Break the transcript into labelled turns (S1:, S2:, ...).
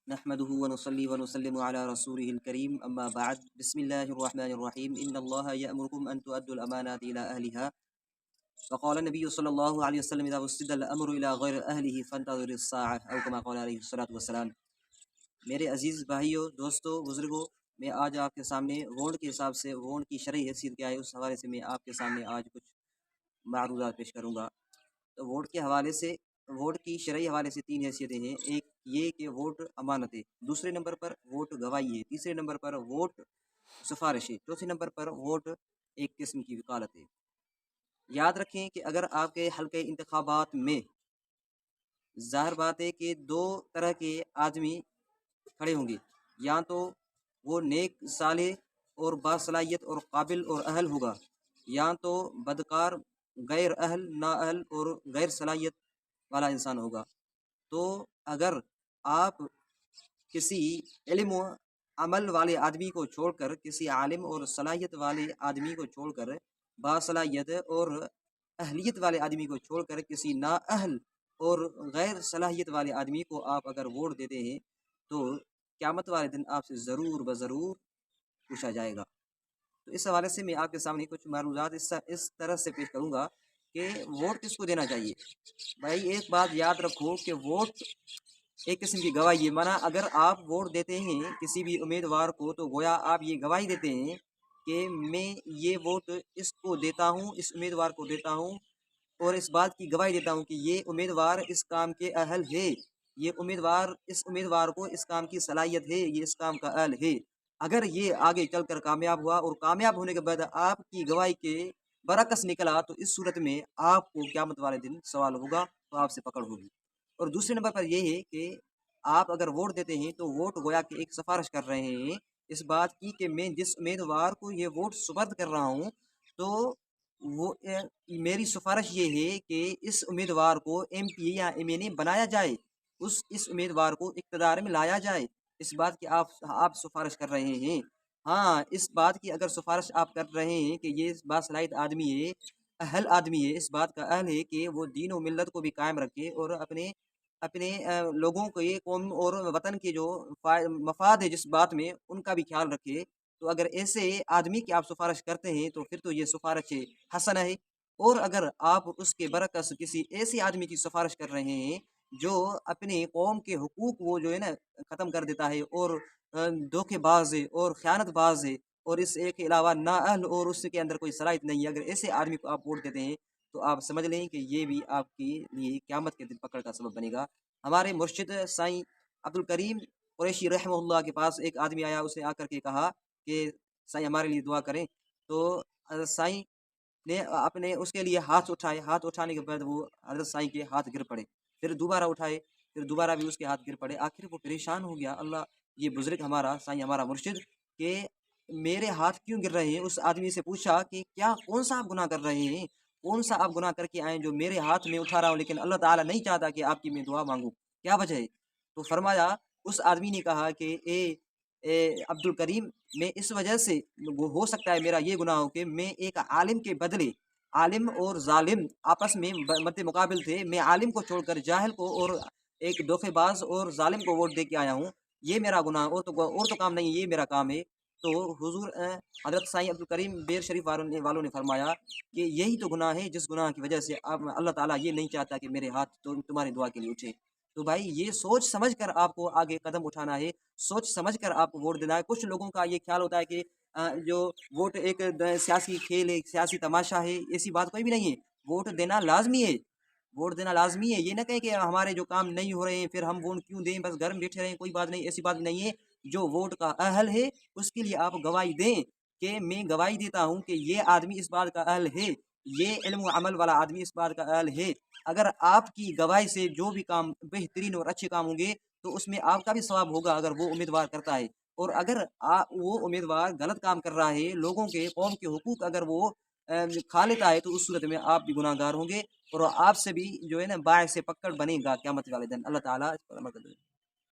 S1: نحمده ونصلي ونسلم على رسوله الكريم أما بعد بسم الله الرحمن الرحيم إن الله يأمركم أن تؤدوا الأمانات إلى أهلها وقال النبي صلى الله عليه وسلم إذا وسد الأمر إلى غير أهله فانتظر الساعة أو كما قال عليه الصلاة والسلام۔ میرے عزیز بھائیوں، دوستوں، بزرگوں، میں آج آپ کے سامنے ووٹ کے حساب سے ووٹ کی شرعی حیثیت کیا ہے اس حوالے سے میں آپ کے سامنے آج کچھ معروضات پیش کروں گا۔ تو ووٹ کے حوالے سے ووٹ کی شرعی حوالے سے تین حیثیتیں ہیں۔ ایک یہ کہ ووٹ امانت ہے، دوسرے نمبر پر ووٹ گواہی ہے، تیسرے نمبر پر ووٹ سفارش ہے، چوتھے نمبر پر ووٹ ایک قسم کی وکالت ہے۔ یاد رکھیں کہ اگر آپ کے حلقہ انتخابات میں ظاہر بات ہے کہ دو طرح کے آدمی کھڑے ہوں گے، یا تو وہ نیک صالح اور باصلاحیت اور قابل اور اہل ہوگا، یا تو بدکار غیر اہل نااہل اور غیر صلاحیت والا انسان ہوگا۔ تو اگر آپ کسی علم و عمل والے آدمی کو چھوڑ کر، کسی عالم اور صلاحیت والے آدمی کو چھوڑ کر، باصلاحیت اور اہلیت والے آدمی کو چھوڑ کر کسی نااہل اور غیر صلاحیت والے آدمی کو آپ اگر ووٹ دیتے ہیں تو قیامت والے دن آپ سے ضرور بضرور پوچھا جائے گا۔ تو اس حوالے سے میں آپ کے سامنے کچھ معروضات اس طرح سے پیش کروں گا کہ ووٹ کس کو دینا چاہیے۔ بھائی ایک بات یاد رکھو کہ ووٹ ایک قسم کی گواہی ہے، مانا اگر آپ ووٹ دیتے ہیں کسی بھی امیدوار کو تو گویا آپ یہ گواہی دیتے ہیں کہ میں یہ ووٹ اس کو دیتا ہوں، اس امیدوار کو دیتا ہوں، اور اس بات کی گواہی دیتا ہوں کہ یہ امیدوار اس کام کے اہل ہے، یہ امیدوار اس امیدوار کو اس کام کی صلاحیت ہے، یہ اس کام کا اہل ہے۔ اگر یہ آگے چل کر کامیاب ہوا اور کامیاب ہونے کے بعد آپ کی گواہی کے برعکس نکلا تو اس صورت میں آپ کو قیامت والے دن سوال ہوگا، تو آپ سے پکڑ ہوگی۔ اور دوسرے نمبر پر یہ ہے کہ آپ اگر ووٹ دیتے ہیں تو ووٹ گویا کہ ایک سفارش کر رہے ہیں اس بات کی کہ میں جس امیدوار کو یہ ووٹ سپرد کر رہا ہوں تو وہ میری سفارش یہ ہے کہ اس امیدوار کو ایم پی یا ایم این اے بنایا جائے، اس امیدوار کو اقتدار میں لایا جائے، اس بات کی آپ سفارش کر رہے ہیں۔ ہاں، اس بات کی اگر سفارش آپ کر رہے ہیں کہ یہ باصلاحیت آدمی ہے، اہل آدمی ہے، اس بات کا اہل ہے کہ وہ دین و ملت کو بھی قائم رکھے اور اپنے لوگوں کو، یہ قوم اور وطن کے جو مفاد ہے جس بات میں، ان کا بھی خیال رکھے۔ تو اگر ایسے آدمی کی آپ سفارش کرتے ہیں تو پھر تو یہ سفارش حسن ہے۔ اور اگر آپ اس کے برعکس کسی ایسے آدمی کی سفارش کر رہے ہیں جو اپنے قوم کے حقوق وہ جو ہے نا ختم کر دیتا ہے اور دھوکے باز ہے اور خیانت باز ہے، اور اس ایک کے علاوہ نااہل اور اس کے اندر کوئی صلاحیت نہیں ہے، اگر ایسے آدمی کو آپ ووٹ دیتے ہیں تو آپ سمجھ لیں کہ یہ بھی آپ کے لیے قیامت کے دن پکڑ کا سبب بنے گا۔ ہمارے مرشد سائیں عبدالکریم قریشی رحمہ اللہ کے پاس ایک آدمی آیا، اس نے آ کر کے کہا کہ سائیں ہمارے لیے دعا کریں۔ تو سائیں نے اپنے اس کے لیے ہاتھ اٹھائے، ہاتھ اٹھانے کے بعد وہ حضرت سائیں کے ہاتھ گر پڑے، پھر دوبارہ اٹھائے، پھر دوبارہ بھی اس کے ہاتھ گر پڑے۔ آخر وہ پریشان ہو گیا، اللہ یہ بزرگ ہمارا سائیں ہمارا مرشد کہ میرے ہاتھ کیوں گر رہے ہیں؟ اس آدمی سے پوچھا کہ کیا کون سا آپ گناہ کر رہے ہیں، کون سا آپ گناہ کر کے آئے جو میرے ہاتھ میں اٹھا رہا ہوں لیکن اللہ تعالیٰ نہیں چاہتا کہ آپ کی میں دعا مانگوں، کیا وجہ ہے؟ تو فرمایا، اس آدمی نے کہا کہ اے عبد الکریم، میں اس وجہ سے وہ ہو سکتا ہے میرا یہ گناہ ہو کہ میں ایک عالم کے بدلے، عالم اور ظالم آپس میں مد مقابل تھے، میں عالم کو چھوڑ کر جاہل کو اور ایک دھوکے باز اور ظالم کو ووٹ دے کے آیا ہوں، یہ میرا گناہ، اور تو کام نہیں، یہ میرا کام ہے۔ تو حضور حضرت سائیں عبدالکریم بیر شریف والوں نے فرمایا کہ یہی تو گناہ ہے جس گناہ کی وجہ سے اللہ تعالیٰ یہ نہیں چاہتا کہ میرے ہاتھ تمہاری دعا کے لیے اٹھے۔ تو بھائی یہ سوچ سمجھ کر آپ کو آگے قدم اٹھانا ہے، سوچ سمجھ کر آپ کو ووٹ دینا ہے۔ کچھ لوگوں کا یہ خیال ہوتا ہے کہ جو ووٹ ایک سیاسی کھیل ہے، سیاسی تماشا ہے، ایسی بات کوئی بھی نہیں ہے۔ ووٹ دینا لازمی ہے، ووٹ دینا لازمی ہے۔ یہ نہ کہیں کہ ہمارے جو کام نہیں ہو رہے ہیں پھر ہم ووٹ کیوں دیں، بس گھر میں بیٹھے رہیں، کوئی بات نہیں، ایسی بات نہیں ہے۔ جو ووٹ کا اہل ہے اس کے لیے آپ گواہی دیں کہ میں گواہی دیتا ہوں کہ یہ آدمی اس بات کا اہل ہے، یہ علم و عمل والا آدمی اس بات کا اہل ہے۔ اگر آپ کی گواہی سے جو بھی کام بہترین اور اچھے کام ہوں گے تو اس میں آپ کا بھی ثواب ہوگا اگر وہ امیدوار کرتا ہے، اور اگر وہ امیدوار غلط کام کر رہا ہے، لوگوں کے قوم کے حقوق اگر وہ کھا لیتا ہے تو اس صورت میں آپ بھی گناہ گار ہوں گے اور آپ سے بھی جو ہے نا باعث پکڑ بنے گا قیامت والے دن۔ اللہ تعالیٰ اس پر عمل کرے۔